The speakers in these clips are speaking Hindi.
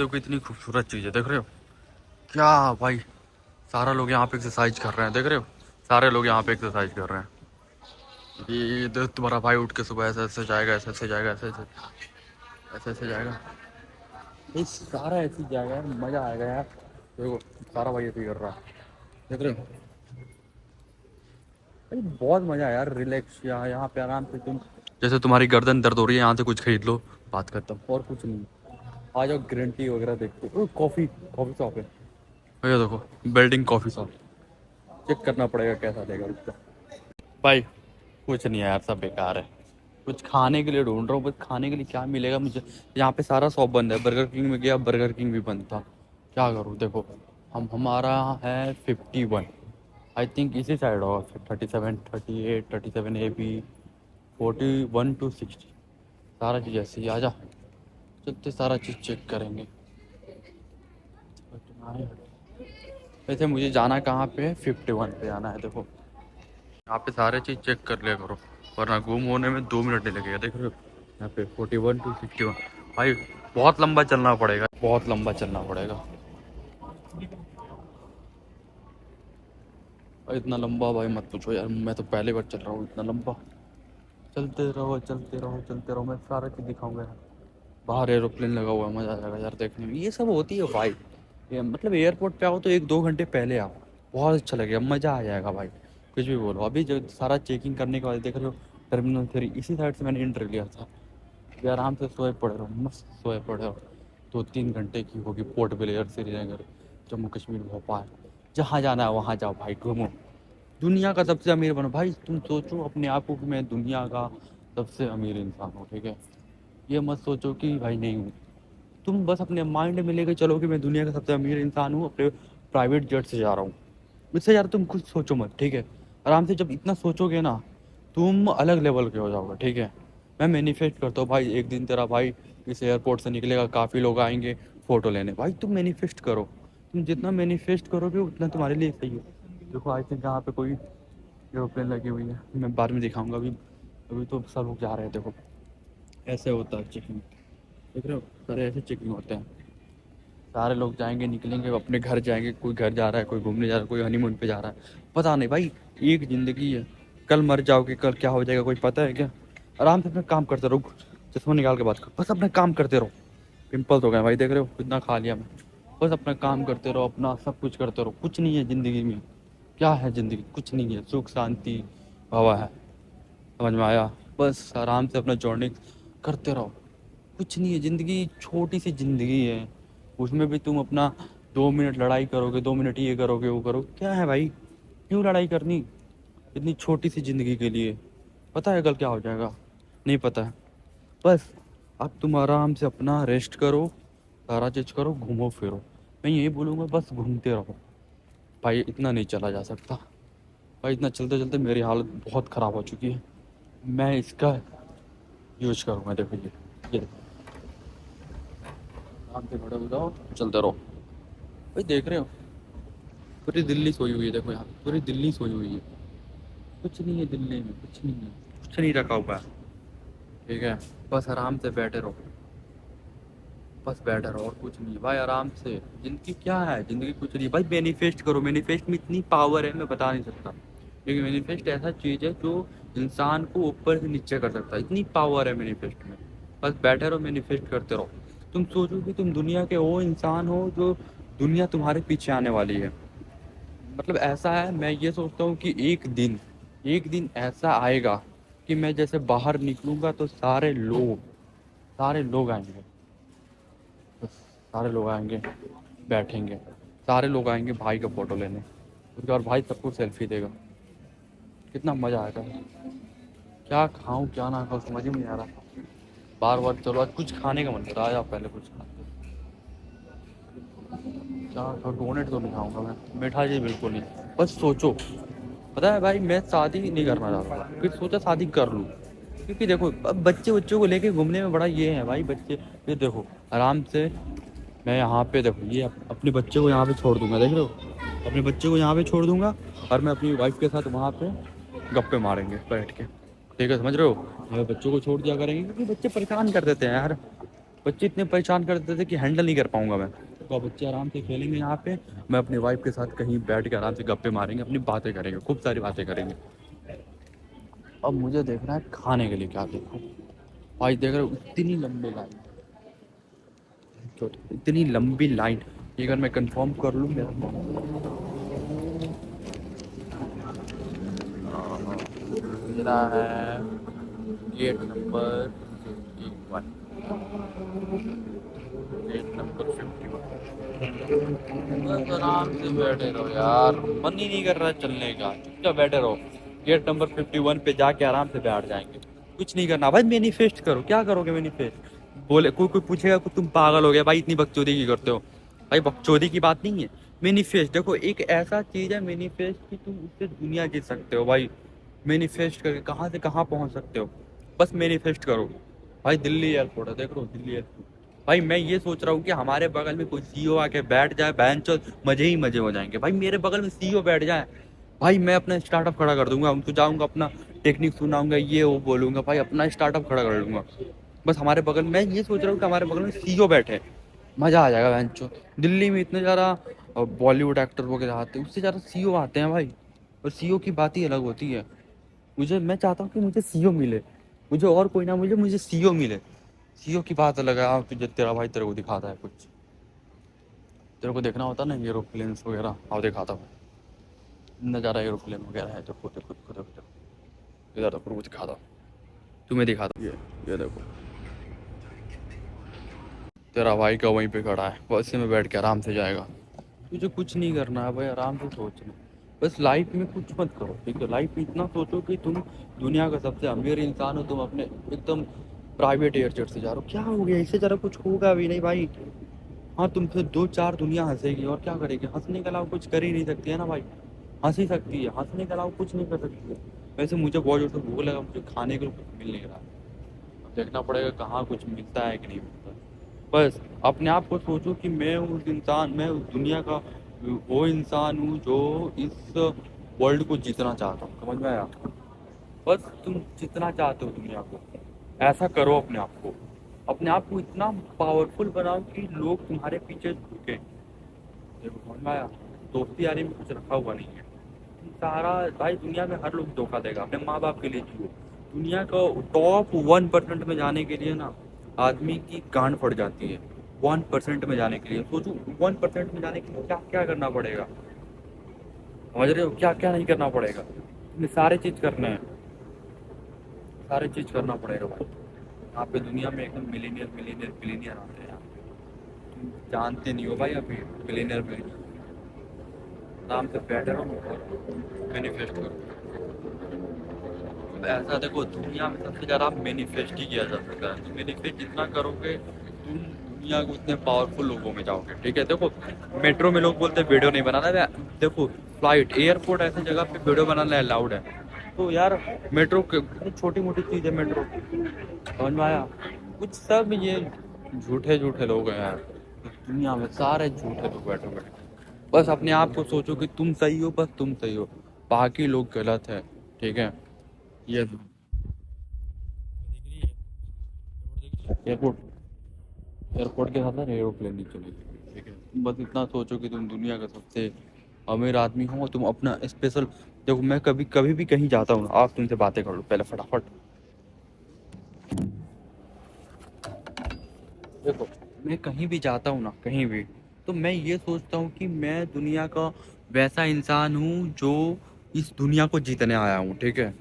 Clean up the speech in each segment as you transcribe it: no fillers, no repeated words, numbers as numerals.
देखो कितनी खूबसूरत चीज़ है, देख रहे हो क्या भाई। सारा लोग यहाँ पे एक्सरसाइज कर रहे हैं, देख रहे हो सारे लोग यहाँ पे एक्सरसाइज कर रहे हैं। ये तुम्हारा भाई उठ के सुबह ऐसे ऐसे जाएगा, ऐसे ऐसे जाएगा, ऐसे ऐसे ऐसे ऐसे जाएगा। ये सारा ऐसी जाएगा यार, मज़ा आएगा यार। देखो सारा भाई ऐसे ही कर रहा है, देख रहे हो भाई, बहुत मज़ा है यार। रिलैक्स यहाँ पे आराम से तुम, जैसे तुम्हारी गर्दन दर्द हो रही है, यहाँ से कुछ खरीद लो, बात खत्म, और कुछ नहीं। आ जाओ ग्रीन टी वगैरह देखते हो, कॉफ़ी, कॉफ़ी शॉप है भैया, देखो बिल्डिंग कॉफ़ी शॉप। चेक करना पड़ेगा कैसा देगा उसका। भाई कुछ नहीं है यार, सब बेकार है। कुछ खाने के लिए ढूंढ रहा हूँ, बस खाने के लिए क्या मिलेगा मुझे। यहाँ पे सारा शॉप बंद है, बर्गर किंग में गया, बर्गर किंग भी बंद था। क्या करूँ, देखो हमारा है 51, आई थिंक इसी साइड होगा, 37, 38, 37 AB, 41 to 60, सारा चीज़ ऐसी। आ जा चलते, सारा चीज़ चेक करेंगे। वैसे मुझे जाना कहाँ पे है, 51 पे जाना है। देखो यहाँ पे सारे चीज़ चेक कर लिया करो, वरना गुम होने में 2 मिनट नहीं लगेगा। देख रहे हो यहाँ पे 41 to 61। भाई बहुत लंबा चलना पड़ेगा, बहुत लंबा चलना पड़ेगा। और इतना लंबा भाई मत पूछो यार, मैं तो पहले बार चल रहा हूँ इतना लंबा। चलते रहो चलते रहो चलते रहो, मैं सारा चीज़ दिखाऊंगा यार। बाहर एरोप्लेन लगा हुआ है, मज़ा आ जाएगा यार देखने में। ये सब होती है भाई, ये मतलब एयरपोर्ट पे आओ तो 1-2 घंटे पहले आओ, बहुत अच्छा लगेगा, मज़ा आ जाएगा भाई। कुछ भी बोलो, अभी जो सारा चेकिंग करने के बाद देख रहे हो टर्मिनल 3, इसी साइड से मैंने एंटर लिया था। ये आराम से सोए पड़े रहो, मस्त सोए पड़े रहो। 2-3 घंटे की होगी पोर्ट ब्लेयर, श्रीनगर, जम्मू कश्मीर, भोपाल, जहाँ जाना है वहाँ जाओ भाई, घूमो। दुनिया का सबसे अमीर बनो भाई। तुम सोचो अपने आप को कि मैं दुनिया का सबसे अमीर इंसान हूँ, ठीक है। ये मत सोचो कि भाई नहीं हूँ। तुम बस अपने माइंड में लेके चलो कि मैं दुनिया का सबसे अमीर इंसान हूँ, अपने प्राइवेट जेट से जा रहा हूँ। इससे यार तुम कुछ सोचो मत, ठीक है। आराम से जब इतना सोचोगे ना, तुम अलग लेवल के हो जाओगे, ठीक है। मैं मैनिफेस्ट करता हूँ भाई, एक दिन तेरा भाई इस एयरपोर्ट से निकलेगा, काफ़ी लोग आएंगे फ़ोटो लेने। भाई तुम मैनिफेस्ट करो, तुम जितना मैनिफेस्ट करोगे उतना तुम्हारे लिए सही है। देखो आई थिंक यहाँ पे कोई एरोप्लेन लगी हुई है, मैं बाद में दिखाऊंगा। अभी अभी तो सब लोग जा रहे हैं। देखो ऐसे होता है चेकिंग, देख रहे हो सारे ऐसे चेकिंग होते हैं। सारे लोग जाएंगे, निकलेंगे, अपने घर जाएंगे, कोई घर जा रहा है, कोई घूमने जा रहा है, कोई हनीमून पे जा रहा है। पता नहीं भाई, एक ज़िंदगी है, कल मर जाओगे, कल क्या हो जाएगा कोई पता है क्या। आराम से अपना काम करते रहो, चश्मा निकाल के बात करो, बस अपना काम करते रहो। पिंपल्स हो गए भाई, देख रहे हो कितना खा लिया मैं। बस अपना काम करते रहो, अपना सब कुछ करते रहो। कुछ नहीं है ज़िंदगी में, क्या है ज़िंदगी, कुछ नहीं है। सुख शांति हवा है, समझ में आया। बस आराम से अपना जर्नी करते रहो, कुछ नहीं है ज़िंदगी, छोटी सी ज़िंदगी है। उसमें भी तुम अपना 2 मिनट लड़ाई करोगे, 2 मिनट ये करोगे वो करोगे, क्या है भाई, क्यों लड़ाई करनी इतनी छोटी सी ज़िंदगी के लिए। पता है कल क्या हो जाएगा, नहीं पता है। बस अब तुम आराम से अपना रेस्ट करो, सारा चीज़ करो, घूमो फिरो। मैं यही बोलूँगा, बस घूमते रहो भाई, इतना नहीं चला जा सकता भाई। इतना चलते चलते मेरी हालत बहुत ख़राब हो चुकी है, मैं इसका यूज करूँगा। देखो ये देखो, आराम से खड़े हो जाओ, चलते रहो भाई। देख रहे हो पूरी दिल्ली सोई हुई है, देखो यहाँ पूरी दिल्ली सोई हुई है। कुछ नहीं है दिल्ली में, कुछ नहीं है, कुछ नहीं रखा हुआ है, ठीक है। बस आराम से बैठे रहो, बस बैठे रहो, और कुछ नहीं है भाई। आराम से ज़िंदगी क्या है, ज़िंदगी कुछ नहीं है भाई। मैनिफेस्ट करो, मैनिफेस्ट में इतनी पावर है, मैं बता नहीं सकता। क्योंकि मैनिफेस्ट ऐसा चीज़ है जो इंसान को ऊपर से नीचे कर सकता है, इतनी पावर है मैनिफेस्ट में। बस बैठे रहो, मैनिफेस्ट करते रहो। तुम सोचो कि तुम दुनिया के वो इंसान हो जो दुनिया तुम्हारे पीछे आने वाली है। मतलब ऐसा है, मैं ये सोचता हूँ कि एक दिन ऐसा आएगा कि मैं जैसे बाहर निकलूँगा तो सारे लोग आएंगे, बस सारे लोग आएंगे, बैठेंगे, सारे लोग आएंगे भाई का फ़ोटो लेने, उसके बाद भाई सबको सेल्फी देगा। कितना मज़ा आएगा। क्या खाऊं क्या ना खाऊं समझ ही नहीं आ रहा। बार बार चलो, आज कुछ खाने का मन कर रहा है, पहले कुछ खाते। क्या खाऊं, डोनेट तो नहीं खाऊंगा मैं, मीठा जी बिल्कुल नहीं। बस सोचो, पता है भाई, मैं शादी नहीं करना चाहता, फिर सोचा शादी कर लूँ। क्योंकि देखो अब बच्चों को लेके घूमने में बड़ा ये है भाई, बच्चे ये देखो आराम से। मैं यहाँ पे देखो ये अपने बच्चे को यहाँ पे छोड़ दूंगा, देख रहे हो, अपने बच्चे को यहाँ पे छोड़ दूंगा, और मैं अपनी वाइफ के साथ वहाँ पे गप्पे मारेंगे बैठ के, ठीक है, समझ रहे हो। हमें बच्चों को छोड़ दिया करेंगे, क्योंकि बच्चे परेशान कर देते हैं यार। बच्चे इतने परेशान करते थे कि हैंडल नहीं कर पाऊंगा मैं। तो अब बच्चे आराम से खेलेंगे यहाँ पे, मैं अपनी वाइफ के साथ कहीं बैठ के आराम से गप्पे मारेंगे, अपनी बातें करेंगे, खूब सारी बातें करेंगे। अब मुझे देखना है खाने के लिए क्या देखूँ। भाई देख रहे हो इतनी लंबी लाइन, इतनी लंबी लाइन, ये अगर मैं कंफर्म कर लूँ मेरा मेरा है गेट नंबर 51, गेट नंबर 51। बस आराम से बैठे रहो यार, मन ही नहीं कर रहा है चलने का, चुपचाप बैठे रहो। गेट नंबर 51 पे जाके आराम से बैठ जाएंगे। कुछ नहीं करना भाई, मैनिफेस्ट करो। क्या करोगे मैनिफेस्ट? बोले कोई कोई पूछेगा कि तुम पागल हो गया भाई, इतनी बकचोदी की करते हो। भाई बकचोदी की बात नहीं है। मैनिफेस्ट देखो, एक ऐसा चीज है मैनिफेस्ट कि तुम उससे दुनिया जीत सकते हो भाई। मैनिफेस्ट करके कहाँ से कहाँ पहुंच सकते हो, बस मैनिफेस्ट करो। भाई दिल्ली एयरपोर्ट है, देख लो दिल्ली एयरपोर्ट। भाई मैं ये सोच रहा हूँ कि हमारे बगल में कोई सीईओ आके बैठ जाए, बैंचो मजे ही मजे हो जाएंगे। भाई मेरे बगल में सीईओ बैठ जाए, भाई मैं अपना स्टार्टअप खड़ा कर दूंगा, उनको जाऊंगा अपना टेक्निक सुनाऊंगा, ये वो बोलूंगा, भाई अपना स्टार्टअप खड़ा कर लूंगा। बस हमारे बगल में, मैं ये सोच रहा हूँ कि हमारे बगल में सीईओ बैठे, मजा आ जाएगा बैंचो। दिल्ली में इतने ज़्यादा बॉलीवुड एक्टर वगैरह आते हैं, उससे ज़्यादा सीईओ आते हैं भाई, और सीईओ की बात ही अलग होती है। मुझे, मैं चाहता हूँ कि मुझे सीईओ मिले, मुझे और कोई ना मुझे, मुझे सीईओ मिले। सीईओ की बात अलग है। हाँ, तुझे तेरा भाई तेरे को दिखाता है कुछ, तेरे को देखना होता ना एरोप्लेन वगैरह, आओ दिखाता हूँ। नज़ारा एरोप्लेन वगैरह है, देखो देखो देखो देखो देखो, इधर देखो कुछ दिखाता हूँ, तुम्हें दिखाता हूँ। ये देखो, तेरा भाई का वहीं पे खड़ा है, बस में बैठ के आराम से जाएगा। तुझे कुछ नहीं करना है भाई, आराम से सोचना। बस लाइफ में कुछ मत करो, ठीक है? लाइफ में इतना सोचो कि तुम दुनिया का सबसे अमीर इंसान हो, तुम अपने एकदम प्राइवेट एयरजेट से जा रहे हो। क्या हो गया, इससे ज़रा कुछ होगा भी नहीं भाई। हाँ, तुमसे दो चार दुनिया हंसेगी, और क्या करेगी? हंसने के अलावा कुछ कर ही नहीं सकती है ना भाई। हंस ही सकती है, हंसने के अलावा कुछ नहीं कर सकती है। वैसे मुझे बहुत जोर से भूख लगा, मुझे खाने के लिए कुछ मिल नहीं रहा। अब देखना पड़ेगा कहाँ कुछ मिलता है कि नहीं मिलता। बस अपने आप को सोचो कि मैं उस इंसान, मैं उस दुनिया का वो इंसान हूँ जो इस वर्ल्ड को जीतना चाहता हूँ। समझ में आया? बस तुम जितना चाहते हो दुनिया को, ऐसा करो अपने आप को। अपने आप को इतना पावरफुल बनाओ कि लोग तुम्हारे पीछे झुके। देखो समझ में आया? दोस्ती यारी में कुछ रखा हुआ नहीं है। तुम सारा, भाई दुनिया में हर लोग धोखा देगा, अपने माँ बाप के लिए जियो। दुनिया का टॉप 1% में जाने के लिए ना आदमी की गांड फट जाती है। 1% में जाने के लिए सोचो, 1% में जाने के लिए क्या क्या करना पड़ेगा। समझ रहे हो? क्या क्या नहीं करना पड़ेगा, तुम्हें सारे चीज करने हैं, सारे चीज करना पड़ेगा भाई। यहाँ पे दुनिया में एकदम मिलीनियर मिलीनियर बिलीनियर आते हैं यहाँ पे। तुम जानते नहीं हो भाई अभी, मिलीनियर बिलीनियर। आराम से बैठे रहो और मैनिफेस्ट करो। अब ऐसा देखो, दुनिया में सबसे ज़्यादा मैनिफेस्ट ही किया जा सकता है। तो मैनिफेस्ट जितना करोगे तुम दुनिया को उतने पावरफुल लोगों में जाओगे, ठीक है? देखो मेट्रो में लोग बोलते हैं वीडियो नहीं बनाना है। देखो फ्लाइट, एयरपोर्ट ऐसी जगह पे वीडियो बनाना अलाउड है। तो यार मेट्रो छोटी मोटी चीज़ है मेट्रो, समझ में आया? कुछ सब ये झूठे झूठे लोग हैं यार, दुनिया में सारे झूठे लोग बैठे बैठे। बस अपने आप को सोचो कि तुम सही हो, बस तुम सही हो, बाकी लोग गलत है, ठीक है? ये एयरपोर्ट, एयरपोर्ट के साथ ना एरोप्लेन नहीं चलेगी, ठीक है? तुम बस इतना सोचो कि तुम दुनिया का सबसे अमीर आदमी हो, तुम अपना स्पेशल। देखो मैं कभी कभी भी कहीं जाता हूँ, आप तुमसे बातें कर लो पहले फटाफट। देखो मैं कहीं भी जाता हूँ ना, कहीं भी, तो मैं ये सोचता हूँ कि मैं दुनिया का वैसा इंसान हूँ जो इस दुनिया को जीतने आया हूँ, ठीक है?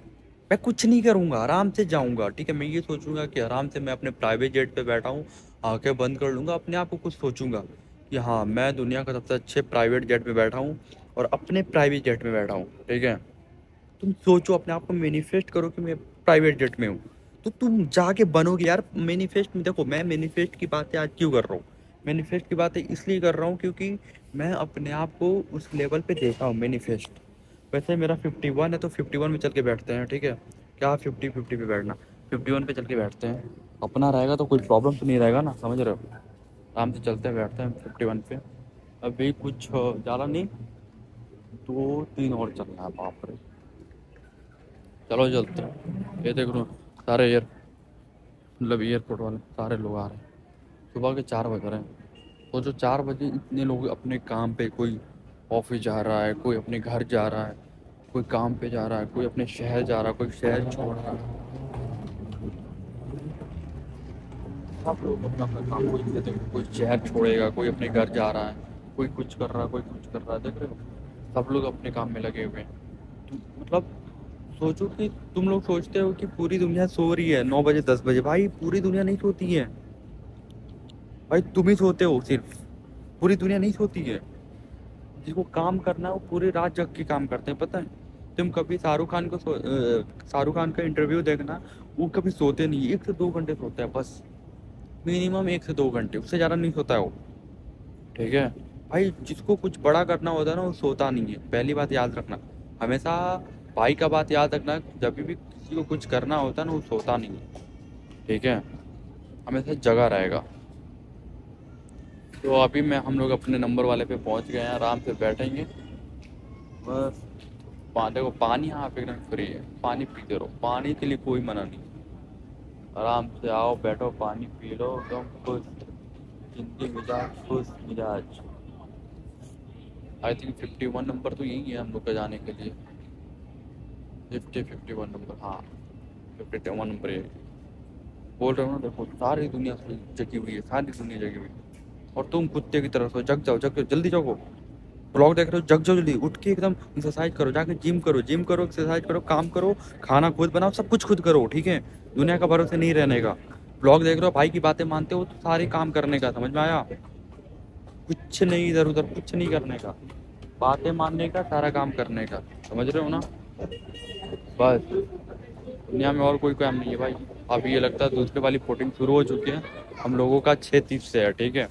मैं कुछ नहीं करूँगा, आराम से जाऊँगा, ठीक है? मैं ये सोचूंगा कि आराम से मैं अपने प्राइवेट जेट पे बैठा हूँ, आंखें बंद कर लूँगा, अपने आप को कुछ सोचूंगा कि हाँ मैं दुनिया का सबसे अच्छे प्राइवेट जेट पे बैठा हूँ, और अपने प्राइवेट जेट में बैठा हूँ, ठीक है? तुम सोचो, अपने आप को मैनिफेस्ट करो कि मैं प्राइवेट जेट में हूँ, तो तुम जाके बनोगे यार। मैनिफेस्ट में देखो, मैं मैनिफेस्ट की बातें आज क्यों कर रहा हूँ? मैनिफेस्ट की बातें इसलिए कर रहा हूँ क्योंकि मैं अपने आप को उस लेवल पे देखा हूँ मैनिफेस्ट। वैसे मेरा 51 है, तो 51 में चल के बैठते हैं, ठीक है? क्या 50-50 पे बैठना, 51 पे चल के बैठते हैं। अपना रहेगा तो कोई प्रॉब्लम तो नहीं रहेगा ना, समझ रहे हो? आराम से चलते हैं बैठते हैं 51 पे। अभी कुछ ज़्यादा नहीं, 2-3 और चलना है, बाप रे। चलो चलते हैं। ये देख लो सारे एयर, मतलब एयरपोर्ट वाले सारे लोग आ रहे हैं। सुबह के 4 बज रहे हैं। तो जो 4 बजे इतने लोग अपने काम पे, कोई ऑफिस जा रहा है, कोई अपने घर जा रहा है, कोई काम पे जा रहा है, कोई अपने शहर जा रहा है, कोई शहर छोड़ रहा है। सब लोग अपना अपना काम, कोई देखो, कोई शहर छोड़ेगा, कोई अपने घर जा रहा है, कोई कुछ कर रहा है, कोई कुछ कर रहा है, देख रहे हो, सब लोग अपने काम में लगे हुए हैं। मतलब सोचो कि तुम लोग सोचते हो कि पूरी दुनिया सो रही है 9 बजे 10 बजे, भाई पूरी दुनिया नहीं सोती है भाई, तुम ही सोते हो सिर्फ, पूरी दुनिया नहीं सोती है। जिसको काम करना है वो पूरी रात जग के काम करते हैं, पता है। तुम कभी शाहरुख खान का इंटरव्यू देखना, वो कभी सोते नहीं, 1 से 2 घंटे सोता है बस, मिनिमम 1 से 2 घंटे, उससे ज़्यादा नहीं सोता है वो, ठीक है। भाई जिसको कुछ बड़ा करना होता है ना, वो सोता नहीं है, पहली बात याद रखना हमेशा। भाई का बात याद रखना, जब भी किसी को कुछ करना होता है ना, वो सोता नहीं है, ठीक है, हमेशा जगा रहेगा। तो अभी मैं हम लोग अपने नंबर वाले पे पहुंच गए हैं, आराम से बैठेंगे बस। देखो पानी यहाँ पे एकदम फ्री है, पानी पीते रहो, पानी के लिए कोई मना नहीं। आराम से आओ, बैठो, पानी पी लो, एकदम खुश, जिंदगी मिजाज खुश मिजाज। आई थिंक 51 नंबर तो यही है हम लोग का जाने के लिए। 51 नंबर, हाँ 51 नंबर है। बोल रहा हूँ ना, देखो सारी दुनिया जगी हुई है, सारी दुनिया जगी हुई है, और तुम कुत्ते की तरह सो, जग जाओ, जग जाओ, जल्दी जगो। ब्लॉग देख रहे हो, जग जाओ जल्दी, उठ के एकदम एक्सरसाइज करो, जाके जिम करो, एक्सरसाइज करो, काम करो, खाना खुद बनाओ, सब कुछ खुद करो, ठीक है। दुनिया का भरोसे नहीं रहने का। ब्लॉग देख रहे हो, भाई की बातें मानते हो, तो सारे काम करने का, समझ में आया। कुछ नहीं, इधर उधर कुछ नहीं करने का, बातें मानने का, सारा काम करने का, समझ रहे हो ना। बस दुनिया में और कोई काम नहीं है भाई। अभी ये लगता है दूसरे वाली पोटिंग शुरू हो चुकी है, हम लोगों का 6:30 से है, ठीक है।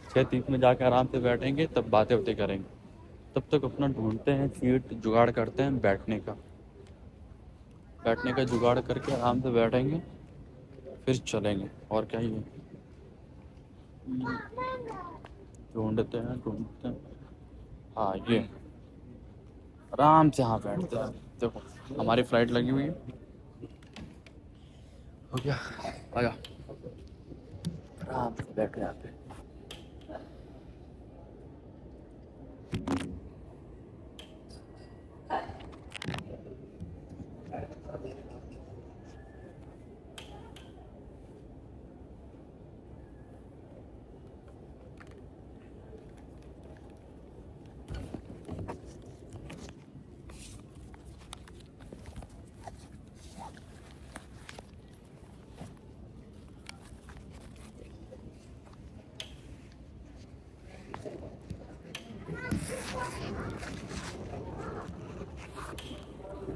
6:30 में जाके आराम से बैठेंगे, तब बातें होते करेंगे। तब तक अपना ढूंढते हैं सीट, जुगाड़ करते हैं बैठने का जुगाड़ करके आराम से बैठेंगे, फिर चलेंगे, और क्या ही है। ढूंढते हैं। हाँ ये, आराम से यहाँ बैठते हैं, देखो हमारी फ्लाइट लगी हुई है, हो गया, आया, आराम से बैठे यहाँ पे।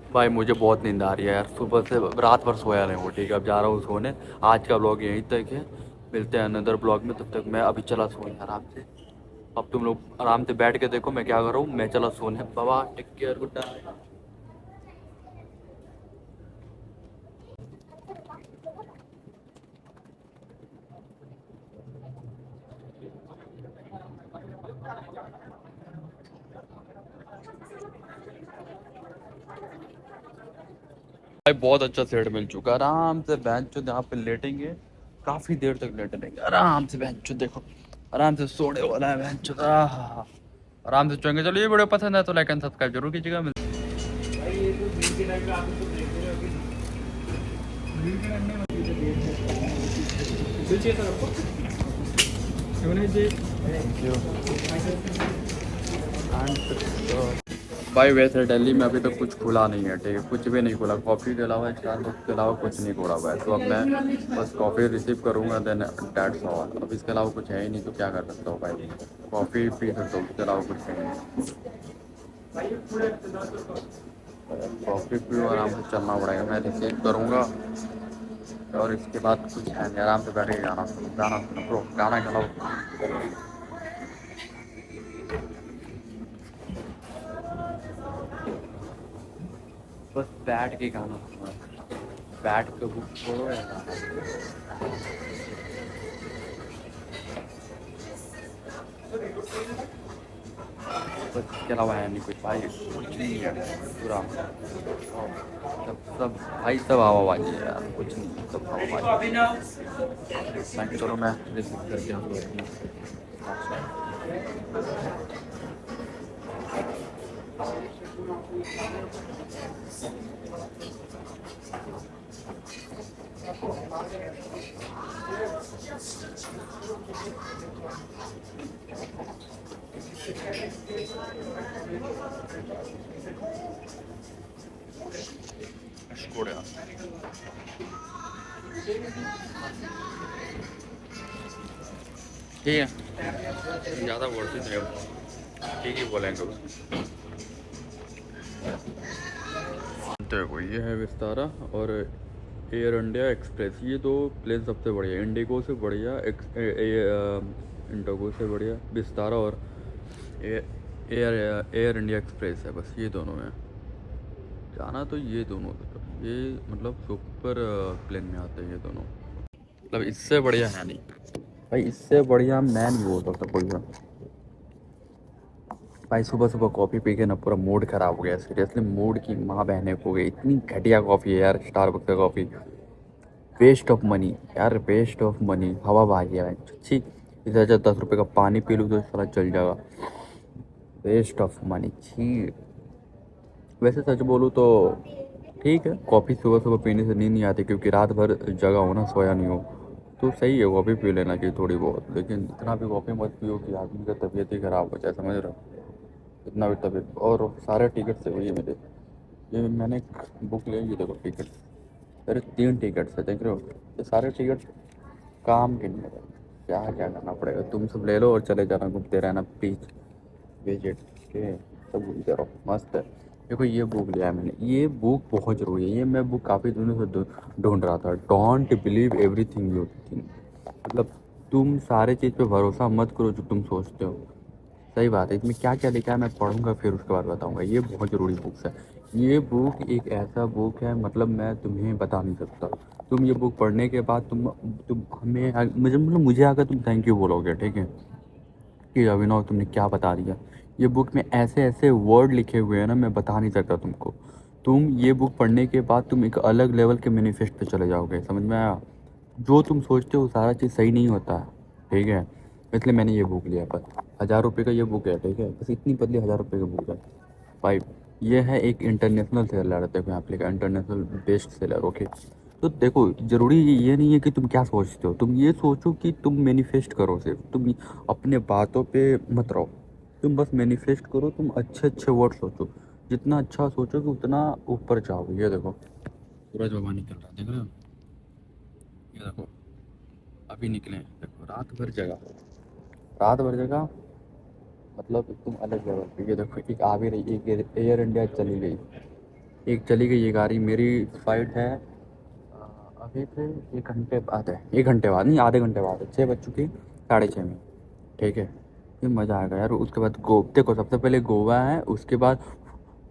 भाई मुझे बहुत नींद आ रही है यार, सुबह से रात भर सोया नहीं हूँ, ठीक है। अब जा रहा हूँ सोने, आज का ब्लॉग यहीं तक है, मिलते हैं अनदर ब्लॉग में, तब तक मैं अभी चला सोने आराम से। अब तुम लोग आराम से बैठ के देखो मैं क्या कर रहा हूँ, मैं चला सोने, बाबा टेक केयर, गुड नाइट। भाई बहुत अच्छा सेट मिल चुका है, आराम से बेंच चो यहाँ पे लेटेंगे, काफ़ी देर तक लेटे रहेंगे आराम से, बेंच चो देखो, आराम से सोने वाला है बेंच चो, आराम से सोएंगे। चलो ये वीडियो पसंद है तो लाइक एंड सब्सक्राइब जरूर कीजिएगा। भाई वैसे दिल्ली में अभी तक कुछ खुला नहीं है, ठीक है, कुछ भी नहीं खुला, कॉफ़ी के अलावा, स्टारबक्स के अलावा कुछ नहीं खुला हुआ है। तो अब मैं बस कॉफ़ी रिसीव करूँगा, देन डेट्स ऑल। अब इसके अलावा कुछ है ही नहीं, तो क्या कर सकता हूँ भाई, कॉफ़ी पी सकता हूँ, इसके अलावा कुछ है ही नहीं। कॉफ़ी पी आराम से चलना पड़ेगा, मैं रिसीव करूँगा, और इसके बाद कुछ है नहीं, आराम से बैठ के गाना सुनो, ब्रो, गाना चलाओ। बस बैठ के गाना सुनो, बैठ के बुक छोड़ो या गाना। इसके अलावा है नहीं कुछ भाई, कुछ नहीं है पूरा। सब सब भाई सब हवाबाजी है यार, कुछ नहीं, सब हवाबाजी। थैंक यू, चलो मैं रिसीव करके छोड़ यार। ठीक है, ज़्यादा वर्थ नहीं है, ठीक ही बोलेंगे बस। देखो ये है विस्तारा और एयर इंडिया एक्सप्रेस, ये दो प्लेन सबसे बढ़िया, इंडिगो से बढ़िया, इंडिगो से बढ़िया विस्तारा, और एयर इंडिया एक्सप्रेस है, बस ये दोनों हैं जाना। तो ये दोनों ये मतलब सुपर प्लेन में आते हैं ये दोनों, मतलब इससे बढ़िया है नहीं भाई, इससे बढ़िया मैं नहीं बोल सकता कोई सा भाई। सुबह सुबह कॉफ़ी पी के ना पूरा मूड ख़राब हो गया, सीरियसली मूड की माँ बहने हो गई, इतनी घटिया कॉफ़ी है यार स्टारबक्स का कॉफ़ी। वेस्ट ऑफ मनी यार, वेस्ट ऑफ मनी, हवाबाजी है अच्छी। इससे अच्छा 10 रुपये का पानी पी लूँ तो सारा चल जाएगा। वेस्ट ऑफ मनी छी। वैसे सच बोलूँ तो ठीक है, कॉफ़ी सुबह सुबह पीने से नींद नहीं आती, क्योंकि रात भर जगा हो ना, सोया नहीं हो, तो सही है कॉफ़ी पी लेना चाहिए थोड़ी बहुत, लेकिन इतना भी कॉफ़ी मत पियो कि आदमी का तबीयत ही ख़राब हो जाए, समझ रहे हो। इतना भी तबीयत, और सारे टिकट से हुई है मेरे, ये मैंने बुक ले, ये देखो टिकट, अरे 3 टिकट है देख रहे हो, ये सारे टिकट काम के नहीं है। क्या क्या करना पड़ेगा, तुम सब ले लो और चले जाना, घूमते रहना बीच विजिट के, सब घूमते रहो, मस्त है। देखो ये बुक लिया है मैंने, ये बुक बहुत ज़रूरी है, ये मैं बुक काफ़ी दिनों से ढूंढ रहा था। Don't believe everything you think, मतलब तुम सारे चीज़ पे भरोसा मत करो जो तुम सोचते हो। सही बात है, इसमें क्या क्या लिखा है मैं पढ़ूंगा फिर उसके बाद बताऊंगा। ये बहुत ज़रूरी बुक्स है, ये बुक एक ऐसा बुक है, मतलब मैं तुम्हें बता नहीं सकता। तुम ये बुक पढ़ने के बाद तुम हमें मुझे मतलब मुझे आकर तुम थैंक यू बोलोगे, ठीक है, कि अभिनव तुमने क्या बता दिया। ये बुक में ऐसे ऐसे वर्ड लिखे हुए हैं ना, मैं बता नहीं सकता तुमको। तुम ये बुक पढ़ने के बाद तुम एक अलग लेवल के मैनिफेस्ट पे चले जाओगे, समझ में आया। जो तुम सोचते हो सारा चीज़ सही नहीं होता है, ठीक है, इसलिए मैंने ये बुक लिया। पर 1000 रुपये का ये बुक है, ठीक है, बस इतनी पतली 1000 रुपये की बुक है भाई। ये है एक इंटरनेशनल सेलर है, देखो यहाँ पे लिखा इंटरनेशनल बेस्ट सेलर, ओके। तो देखो ज़रूरी ये नहीं है कि तुम क्या सोचते हो, तुम ये सोचो कि तुम मैनिफेस्ट करो, सिर्फ तुम अपने बातों पे मत रहो, तुम बस मैनिफेस्ट करो, तुम अच्छे अच्छे वर्ड सोचो, जितना अच्छा सोचोगे उतना ऊपर जाओगे। ये देखो सूरज भगवान निकल रहा है, देख रहे हो, ये देखो अभी निकले, देखो रात भर जगह, रात भर जगह, मतलब एकदम अलग लेवल पे। ये देखो एक आ भी रही, एक एयर इंडिया चली गई, एक चली गई ये गाड़ी। मेरी फ्लाइट है अभी से 1 घंटे बाद है, 1 घंटे बाद नहीं, आधे घंटे बाद है, 6 बज चुके, 6:30 में, ठीक है। ये मज़ा आएगा यार। उसके बाद देखो सबसे पहले गोवा है, उसके बाद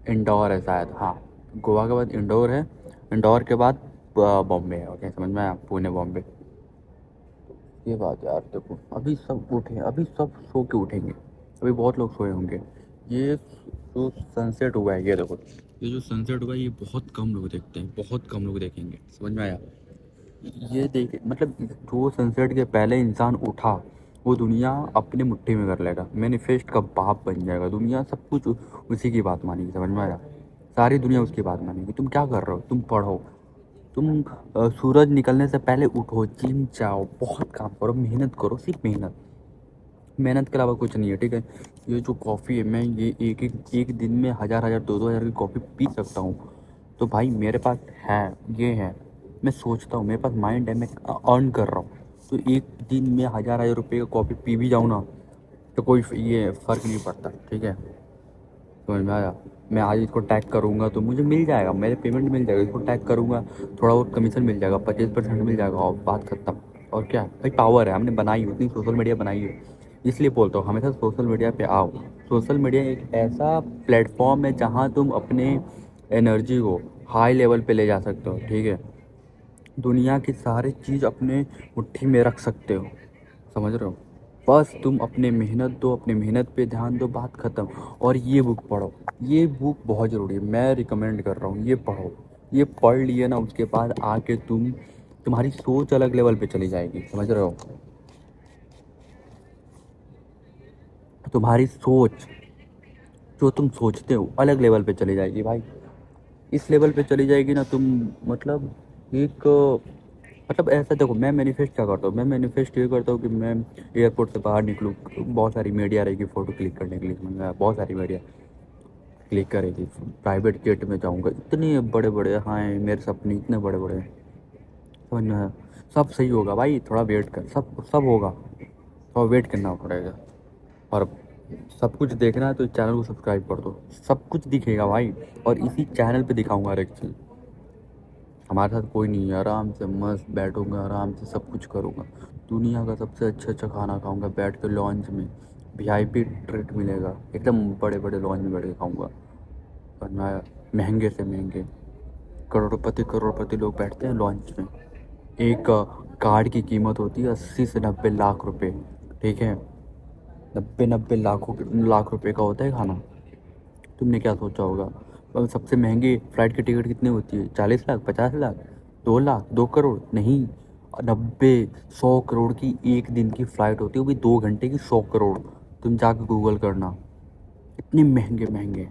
इंदौर है शायद, हाँ, गोवा के बाद इंदौर है, इंदौर के बाद बॉम्बे है, ओके, समझ में आया, पुणे बॉम्बे। ये बात यार, देखो अभी सब उठे, अभी सब सो के उठेंगे, अभी बहुत लोग सोए होंगे। ये जो सनसेट हुआ है, ये देखो, ये जो सनसेट हुआ है ये बहुत कम लोग देखते हैं, बहुत कम लोग देखेंगे, समझ में आया। ये देख मतलब जो सनसेट के पहले इंसान उठा, वो दुनिया अपने मुट्ठी में कर लेगा, मैनिफेस्ट का बाप बन जाएगा, दुनिया सब कुछ उसी की बात मानेगी, समझ में आया। सारी दुनिया उसकी बात मानेगी। तुम क्या कर रहे हो, तुम पढ़ो, तुम सूरज निकलने से पहले उठो, जिम जाओ, बहुत काम करो, मेहनत करो, सिर्फ मेहनत, मेहनत के अलावा कुछ नहीं है, ठीक है। ये जो कॉफ़ी है, मैं ये एक दिन में 1000 2-2 हज़ार की कॉफ़ी पी सकता हूँ, तो भाई मेरे पास है, ये है, मैं सोचता हूँ, मेरे पास माइंड है, मैं अर्न कर रहा हूँ, तो एक दिन में 1000 रुपये का कॉफ़ी पी भी जाऊँ ना, तो कोई ये फ़र्क नहीं पड़ता, ठीक है, समझ में आया। मैं आज इसको टैग करूँगा तो मुझे मिल जाएगा, मेरे पेमेंट मिल जाएगा, इसको टैग करूँगा, थोड़ा बहुत कमीशन मिल जाएगा, 25% मिल जाएगा, और बात खत्म। और क्या भाई, पावर है, हमने बनाई, उतनी सोशल मीडिया बनाई है, इसलिए बोलता हूँ हमेशा सोशल मीडिया पे आओ। सोशल मीडिया एक ऐसा प्लेटफॉर्म है जहाँ तुम अपने एनर्जी को हाई लेवल पे ले जा सकते हो, ठीक है, दुनिया की सारी चीज़ अपने मुट्ठी में रख सकते हो, समझ रहे हो। बस तुम अपने मेहनत दो, अपने मेहनत पे ध्यान दो, बात ख़त्म। और ये बुक पढ़ो, ये बुक बहुत ज़रूरी है, मैं रिकमेंड कर रहा हूँ, ये पढ़ो। ये पढ़ लिए ना, उसके बाद आके तुम्हारी सोच अलग लेवल पे चली जाएगी, समझ रहे हो? तुम्हारी सोच, जो तुम सोचते हो अलग लेवल पे चली जाएगी भाई। इस लेवल पे चली जाएगी ना तुम, मतलब एक, मतलब ऐसा देखो, मैं मैनिफेस्ट क्या करता हूँ, मैं मैनिफेस्ट ये करता हूँ कि मैं एयरपोर्ट से बाहर निकलूँ, बहुत सारी मीडिया रहेगी फ़ोटो क्लिक करने के लिए, मैं बहुत सारी मीडिया क्लिक करेगी, प्राइवेट जेट में जाऊँगा, इतने बड़े बड़े, हाँ मेरे सपने इतने बड़े बड़े हैं, समझ में आया? सब सही होगा भाई, थोड़ा वेट कर, सब सब होगा, थोड़ा वेट करना पड़ेगा। और सब कुछ देखना है तो इस चैनल को सब्सक्राइब कर दो, सब कुछ दिखेगा भाई। और इसी चैनल पे दिखाऊंगा हर एक चीज़। हमारे साथ कोई नहीं है, आराम से मस्त बैठूंगा, आराम से सब कुछ करूँगा, दुनिया का सबसे अच्छा अच्छा खाना खाऊंगा बैठ के लॉन्च में, वीआईपी ट्रीट मिलेगा, एकदम बड़े बड़े लॉन्च में बैठ के खाऊंगा। और मैं महंगे से महंगे, करोड़पति करोड़पति लोग बैठते हैं लॉन्च में। एक कार्ड की कीमत होती है 80 से 90 लाख रुपए, ठीक है? 90 लाख रुपए का होता है खाना। तुमने क्या सोचा होगा? और सबसे महंगी फ़्लाइट की टिकट कितनी होती है? 40 लाख, 50 लाख, 2 लाख, 2 करोड़ नहीं, 90, 100 करोड़ की एक दिन की फ़्लाइट होती है, वो भी 2 घंटे की, 100 करोड़। तुम जाकर गूगल करना, इतने महंगे महंगे,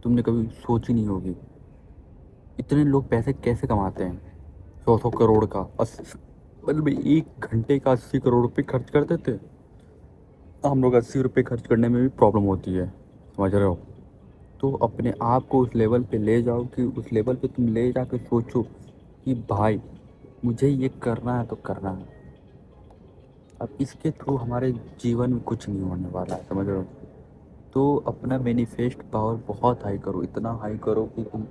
तुमने कभी सोची नहीं होगी। इतने लोग पैसे कैसे कमाते हैं? 100 100 करोड़ का, मतलब 1 घंटे का 80 करोड़ रुपये खर्च कर देते हैं। हम लोग 80 रुपये खर्च करने में भी प्रॉब्लम होती है, समझ रहे हो? तो अपने आप को उस लेवल पे ले जाओ कि उस लेवल पे तुम ले जाके सोचो कि भाई मुझे ये करना है तो करना है। अब इसके थ्रू हमारे जीवन में कुछ नहीं होने वाला है, समझ रहे हो? तो अपना मैनिफेस्ट पावर बहुत हाई करो, इतना हाई करो कि तुम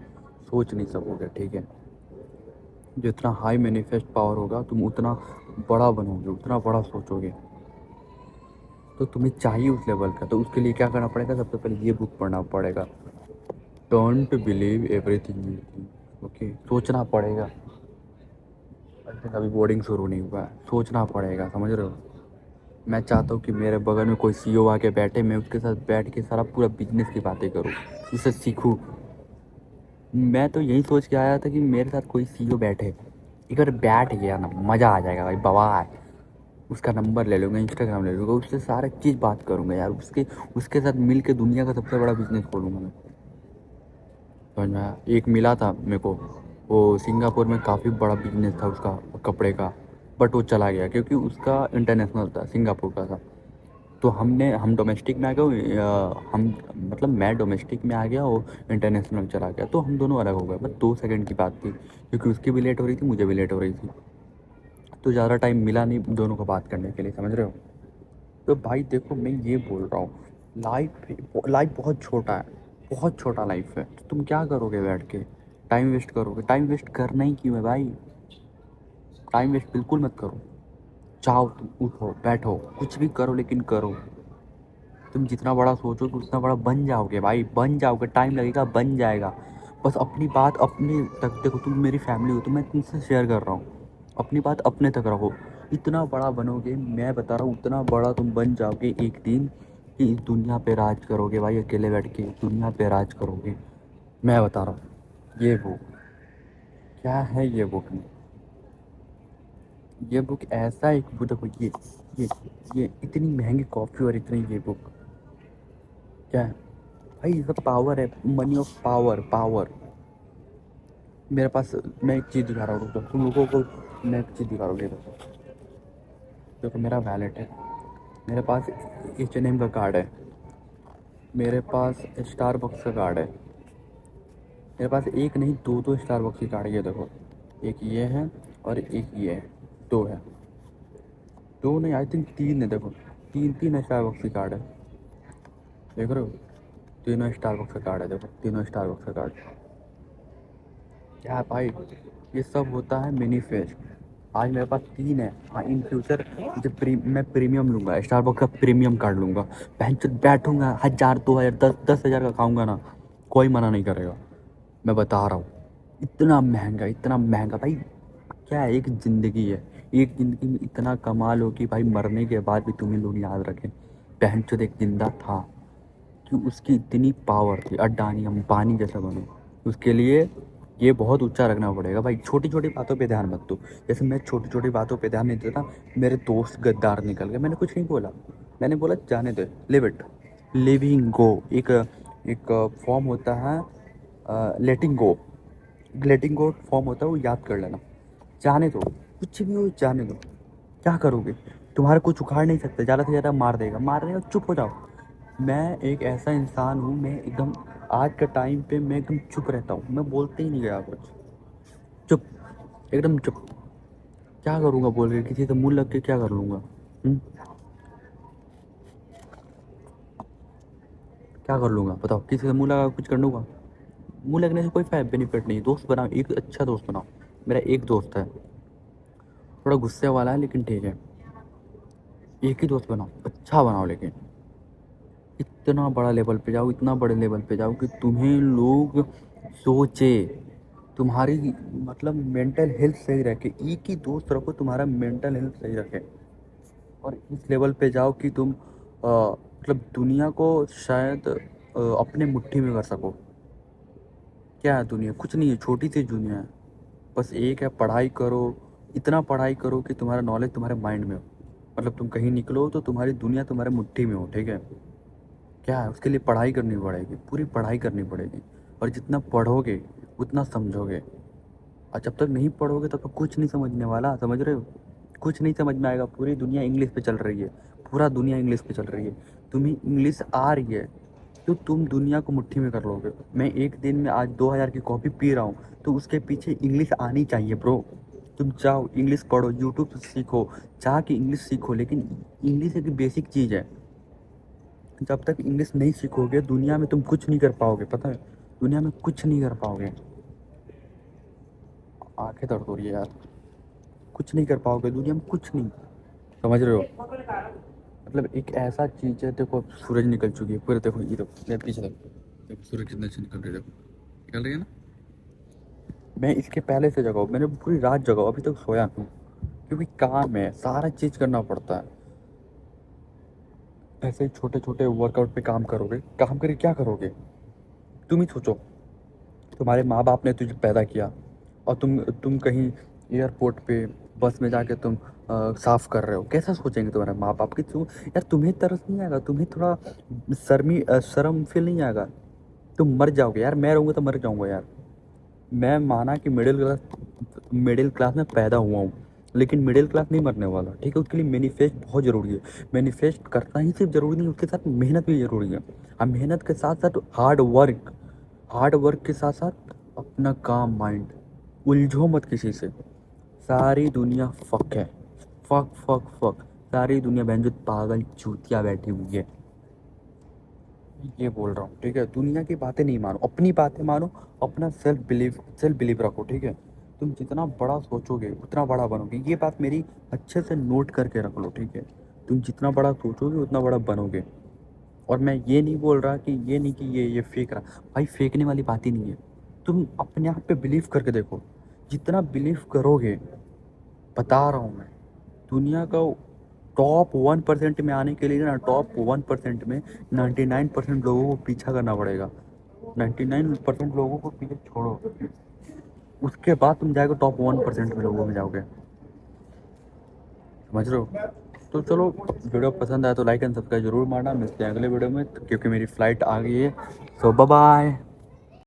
सोच नहीं सकोगे, ठीक है? जितना हाई मैनिफेस्ट पावर होगा तुम उतना बड़ा बनोगे, उतना बड़ा सोचोगे। तो तुम्हें चाहिए उस लेवल का, तो उसके लिए क्या करना पड़ेगा? सबसे पहले ये बुक पढ़ना पड़ेगा, don't believe everything you think. Okay, सोचना पड़ेगा। अभी तक अभी बोर्डिंग शुरू नहीं हुआ है, सोचना पड़ेगा, समझ रहे हो? मैं चाहता हूँ कि मेरे बगल में कोई सीईओ आके बैठे, मैं उसके साथ बैठ के सारा पूरा बिजनेस की बातें करूँ, उससे सीखूँ। मैं तो यही सोच के आया था कि मेरे साथ कोई सीईओ बैठे, एक बार बैठ गया ना, मज़ा आ जाएगा भाई, बवाल। उसका नंबर ले लूँगा, इंस्टाग्राम ले लूँगा, उससे सारा चीज़ बात करूँगा यार, उसके उसके साथ मिल के दुनिया का सबसे बड़ा बिजनेस खोलूँगा मैं, समझ में आया? एक मिला था मेरे को, वो सिंगापुर में काफ़ी बड़ा बिजनेस था उसका, कपड़े का, बट वो चला गया क्योंकि उसका इंटरनेशनल था, सिंगापुर का था। तो हम डोमेस्टिक में आ गए, हम मतलब मैं डोमेस्टिक में आ गया, वो इंटरनेशनल में चला गया, तो हम दोनों अलग हो गए, बस 2 सेकंड की बात थी, क्योंकि उसकी भी लेट हो रही थी, मुझे भी लेट हो रही थी, तो ज़्यादा टाइम मिला नहीं दोनों को बात करने के लिए, समझ रहे हो? तो भाई देखो, मैं ये बोल रहा हूँ, लाइफ लाइफ बहुत छोटा है, बहुत छोटा लाइफ है, तो तुम क्या करोगे बैठ के? टाइम वेस्ट करोगे? टाइम वेस्ट करना ही क्यों है भाई? टाइम वेस्ट बिल्कुल मत करो। चाहो तुम उठो बैठो, कुछ भी करो, लेकिन करो। तुम जितना बड़ा सोचोगे उतना बड़ा बन जाओगे भाई, बन जाओगे, टाइम लगेगा, बन जाएगा। बस अपनी बात अपने तक, देखो तुम मेरी फैमिली हो तो मैं तुमसे शेयर कर रहा हूँ, अपनी बात अपने तक रखो। इतना बड़ा बनोगे, मैं बता रहा हूँ, उतना बड़ा तुम बन जाओगे एक दिन कि इस दुनिया पे राज करोगे भाई, अकेले बैठ के दुनिया पे राज करोगे, मैं बता रहा हूँ। ये बुक क्या है? ये बुक ऐसा एक बुक, देखो ये ये इतनी महंगी कॉफ़ी और इतनी ये बुक, क्या है भाई? ये सब पावर है, मनी ऑफ पावर, पावर। मेरे पास, मैं एक चीज़ दिखा रहा हूँ, रुको, तुम लोगों को मैं एक चीज़ दिखा रहा हूँ, ये देखो, देखो मेरा वैलेट है, मेरे पास H&M का कार्ड है, मेरे पास स्टारबक्स का कार्ड है, मेरे पास एक नहीं दो दो स्टारबक्स की कार्ड है, ये देखो, एक ये है और एक ये है, दो है, दो नहीं, आई थिंक तीन है, देखो, तीन तीन स्टारबक्स की कार्ड है, देख रहे हो? तीनों स्टारबक्स का कार्ड है, देखो, तीनों स्टारबक्स का कार्ड। क्या है भाई? ये सब होता है मैनिफेस्ट। आज मेरे पास तीन है, हाँ, इन फ्यूचर मुझे मैं प्रीमियम लूँगा, स्टारबक्स का प्रीमियम कार्ड लूँगा, बैठूँगा 1000 2000 10 10 हज़ार का खाऊँगा ना, कोई मना नहीं करेगा, मैं बता रहा हूँ। इतना महंगा भाई, क्या है, एक ज़िंदगी है, एक ज़िंदगी में इतना कमा लो कि भाई मरने के बाद भी तुम्हें लोग याद रखें। बहनचोद एक जिंदा था कि उसकी इतनी पावर थी, अडानी अंबानी जैसा बनो, उसके लिए ये बहुत ऊंचा रखना पड़ेगा भाई। छोटी छोटी बातों पे ध्यान मत दो। जैसे मैं छोटी छोटी बातों पे ध्यान नहीं देता, मेरे दोस्त गद्दार निकल गए, मैंने कुछ नहीं बोला, मैंने बोला जाने दे, लिव इट, लिविंग गो। एक एक फॉर्म होता है लेटिंग गो, लेटिंग गो फॉर्म होता है, वो याद कर लेना। जाने दो, कुछ भी हो जाने दो। क्या करोगे, तुम्हारा कुछ उखाड़ नहीं सकते, ज़्यादा से ज़्यादा मार देगा, मार देगा, चुप हो जाओ। मैं एक ऐसा इंसान हूँ, मैं एकदम आज के टाइम पे मैं एकदम चुप रहता हूँ, मैं बोलते ही नहीं गया कुछ, चुप, एकदम चुप। क्या करूँगा बोल के, किसी से मुंह लग के क्या कर लूँगा? क्या कर लूँगा बताओ, किसी से मुंह लगा के कुछ कर लूँगा? मुंह लगने से कोई फायदा बेनिफिट नहीं। दोस्त बनाओ, एक अच्छा दोस्त बनाओ। मेरा एक दोस्त है, थोड़ा गुस्से वाला है लेकिन ठीक है, एक ही दोस्त बनाओ, अच्छा बनाओ, लेकिन इतना बड़ा लेवल पे जाओ, इतना बड़े लेवल पे जाओ कि तुम्हें लोग सोचे, तुम्हारी मतलब मेंटल हेल्थ सही रखे। एक ही दोस्त रखो, तुम्हारा मेंटल हेल्थ सही रखे, और इस लेवल पे जाओ कि तुम मतलब दुनिया को शायद अपने मुट्ठी में कर सको। क्या है दुनिया? कुछ नहीं है, छोटी सी दुनिया है। बस एक है, पढ़ाई करो, इतना पढ़ाई करो कि तुम्हारा नॉलेज तुम्हारे माइंड में हो, मतलब तुम कहीं निकलो तो तुम्हारी दुनिया तुम्हारे मुट्ठी में हो, ठीक है? क्या है, उसके लिए पढ़ाई करनी पड़ेगी, पूरी पढ़ाई करनी पड़ेगी, और जितना पढ़ोगे उतना समझोगे। और जब तक नहीं पढ़ोगे तब तक कुछ नहीं समझने वाला, समझ रहे हो? कुछ नहीं समझ में आएगा। पूरी दुनिया इंग्लिश पे चल रही है, पूरा दुनिया इंग्लिश पे चल रही है। तुम्हें इंग्लिश आ रही है तो तुम दुनिया को मुट्ठी में कर लोगे। मैं एक दिन में आज 2000 की कॉफ़ी पी रहा हूँ, तो उसके पीछे इंग्लिश आनी चाहिए ब्रो। तुम जाओ इंग्लिश पढ़ो, यूट्यूब से सीखो, जाके इंग्लिश सीखो, लेकिन इंग्लिश एक बेसिक चीज़ है। जब तक इंग्लिश नहीं सीखोगे दुनिया में तुम कुछ नहीं कर पाओगे, पता है? दुनिया में कुछ नहीं कर पाओगे। आंखें दर्द हो रही है यार, कुछ नहीं कर पाओगे दुनिया में, कुछ नहीं, समझ रहे हो? मतलब एक ऐसा चीज़ है, देखो सूरज निकल चुकी है पूरे, देखो ये देखो मेरे पीछे देखो, देखो सूरज कितना अच्छी निकल रही है, देखो निकल रही है ना। मैं इसके पहले से जगा हूँ, मैंने पूरी रात जगा हूँ, अभी तक सोया नहीं, क्योंकि काम है, सारा चीज़ करना पड़ता है। ऐसे ही छोटे छोटे वर्कआउट पे काम करोगे, काम करके क्या करोगे? तुम ही सोचो, तुम्हारे माँ बाप ने तुझे पैदा किया, और तुम कहीं एयरपोर्ट पे बस में जाके तुम साफ कर रहे हो, कैसा सोचेंगे तुम्हारे माँ बाप की? तुम यार, तुम्हें तरस नहीं आएगा? तुम्हें थोड़ा शर्म फील नहीं आएगा? तुम मर जाओगे यार, मैं रहूँगा तो मर जाऊँगा यार। मैं माना कि मिडिल क्लास में पैदा हुआ हूँ, लेकिन मिडिल क्लास नहीं मरने वाला, ठीक है? उसके लिए मैनिफेस्ट बहुत ज़रूरी है। मैनिफेस्ट करना ही सिर्फ ज़रूरी नहीं, उसके साथ मेहनत भी ज़रूरी है। और मेहनत के साथ साथ हार्ड वर्क के साथ साथ अपना काम माइंड, उलझो मत किसी से। सारी दुनिया फक है, फक फक फक, सारी दुनिया बहन जो पागल चूतिया बैठी हुई है, ये बोल रहा हूँ, ठीक है? दुनिया की बातें नहीं मानो, अपनी बातें मानो, अपना सेल्फ बिलीव रखो, ठीक है? तुम जितना बड़ा सोचोगे उतना बड़ा बनोगे, ये बात मेरी अच्छे से नोट करके रख लो, ठीक है? तुम जितना बड़ा सोचोगे उतना बड़ा बनोगे। और मैं ये नहीं बोल रहा कि ये नहीं कि ये फेंक रहा, भाई फेंकने वाली बात ही नहीं है। तुम अपने आप पे बिलीव करके देखो, जितना बिलीव करोगे, बता रहा हूँ मैं, दुनिया का टॉप 1% में आने के लिए ना, टॉप 1% में 99% लोगों को पीछा करना पड़ेगा। 99% लोगों को पीछे छोड़ो, उसके बाद तुम जाएगा टॉप 1% में लोगों में जाओगे, समझ रहे हो? तो चलो, वीडियो पसंद आया तो लाइक एंड सब्सक्राइब जरूर मारना। मिलते हैं अगले वीडियो में, क्योंकि मेरी फ़्लाइट आ गई है। सो बाय बाय।